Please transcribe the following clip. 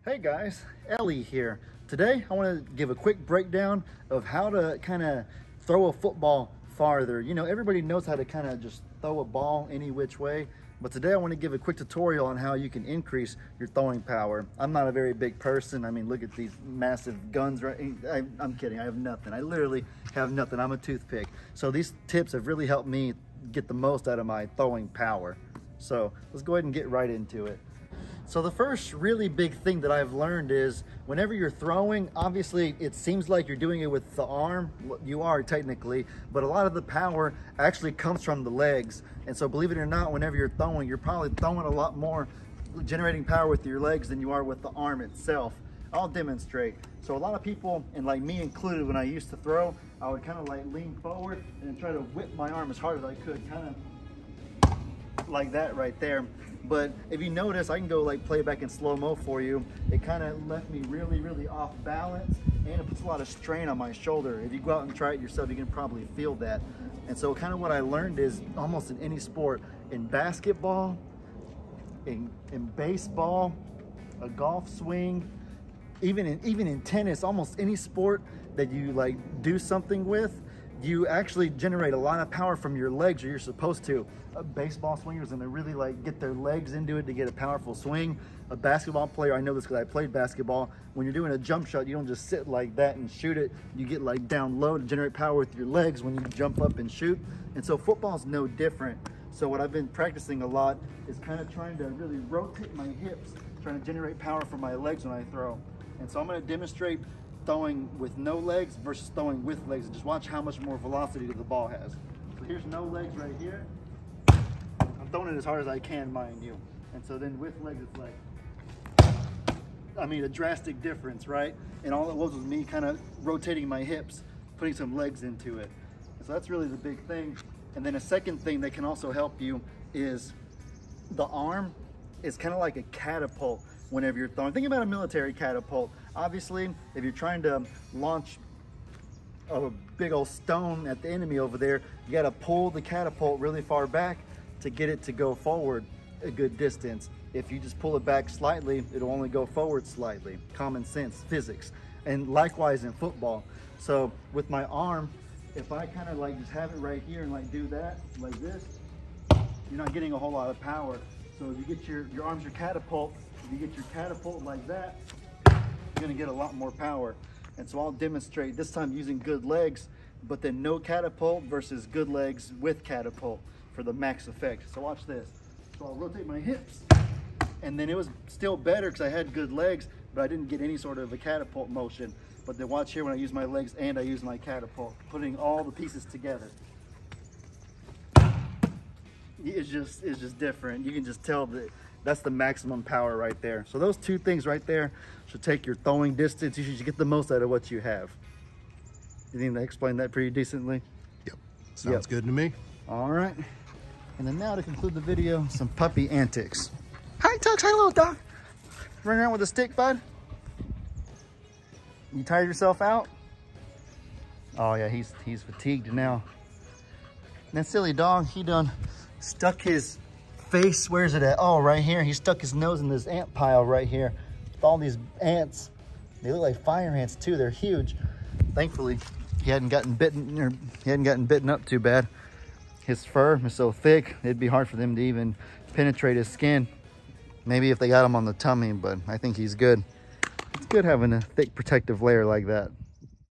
Hey guys, Ellie here. Today I want to give a quick breakdown of how to kind of throw a football farther. You know, everybody knows how to kind of just throw a ball any which way, but today I want to give a quick tutorial on how you can increase your throwing power. I'm not a very big person. I mean, look at these massive guns, right? I'm kidding, I have nothing. I literally have nothing. I'm a toothpick. So these tips have really helped me get the most out of my throwing power. So let's go ahead and get right into it. So the first really big thing that I've learned is whenever you're throwing, obviously it seems like you're doing it with the arm. You are technically, but a lot of the power actually comes from the legs. And so believe it or not, whenever you're throwing, you're probably throwing a lot more, generating power with your legs than you are with the arm itself. I'll demonstrate. So a lot of people, and like me included, when I used to throw, I would kind of like lean forward and try to whip my arm as hard as I could, kind of like that right there. But if you notice, I can go like play back in slow-mo for you. It kind of left me really off balance, and it puts a lot of strain on my shoulder. If you go out and try it yourself, you can probably feel that. And so kind of what I learned is almost in any sport, in basketball, in baseball, a golf swing, even in tennis, almost any sport that you like do something with, you actually generate a lot of power from your legs, or you're supposed to. Baseball swingers, and they really like get their legs into it to get a powerful swing. A basketball player, I know this because I played basketball, when you're doing a jump shot, you don't just sit like that and shoot it. You get like down low to generate power with your legs when you jump up and shoot. And so football's no different. So what I've been practicing a lot is kind of trying to really rotate my hips, trying to generate power from my legs when I throw. And so I'm going to demonstrate throwing with no legs versus throwing with legs, and just watch how much more velocity the ball has. So here's no legs right here. I'm throwing it as hard as I can, mind you. And so then with legs, it's like, I mean, a drastic difference, right? And all it was me kind of rotating my hips, putting some legs into it. And so that's really the big thing. And then a second thing that can also help you is the arm is kind of like a catapult whenever you're throwing. Think about a military catapult. Obviously, if you're trying to launch a big old stone at the enemy over there, you got to pull the catapult really far back to get it to go forward a good distance. If you just pull it back slightly, it'll only go forward slightly. Common sense, physics. And likewise in football. So with my arm, if I kind of like just have it right here and like do that, like this, you're not getting a whole lot of power. So if you get your arm's your catapult, if you get your catapult like that, you're gonna get a lot more power. And so I'll demonstrate this time using good legs, but then no catapult versus good legs with catapult for the max effect. So watch this. So I'll rotate my hips, and then it was still better because I had good legs, but I didn't get any sort of a catapult motion. But then watch here when I use my legs and I use my catapult, putting all the pieces together. It's just different. You can just tell that that's the maximum power right there. So those two things right there should take your throwing distance. You should get the most out of what you have. You think I explained that pretty decently? Yep, sounds good to me. All right, and then now to conclude the video, some puppy antics. Hi Tux, hi little dog. Running around with a stick, bud? You tired yourself out? Oh yeah, he's fatigued now. And that silly dog, he done stuck his face, where's it at? Oh, right here. He stuck his nose in this ant pile right here with all these ants. They look like fire ants too. They're huge. Thankfully, he hadn't gotten bitten up too bad. His fur is so thick, it'd be hard for them to even penetrate his skin. Maybe if they got him on the tummy, but I think he's good. It's good having a thick protective layer like that.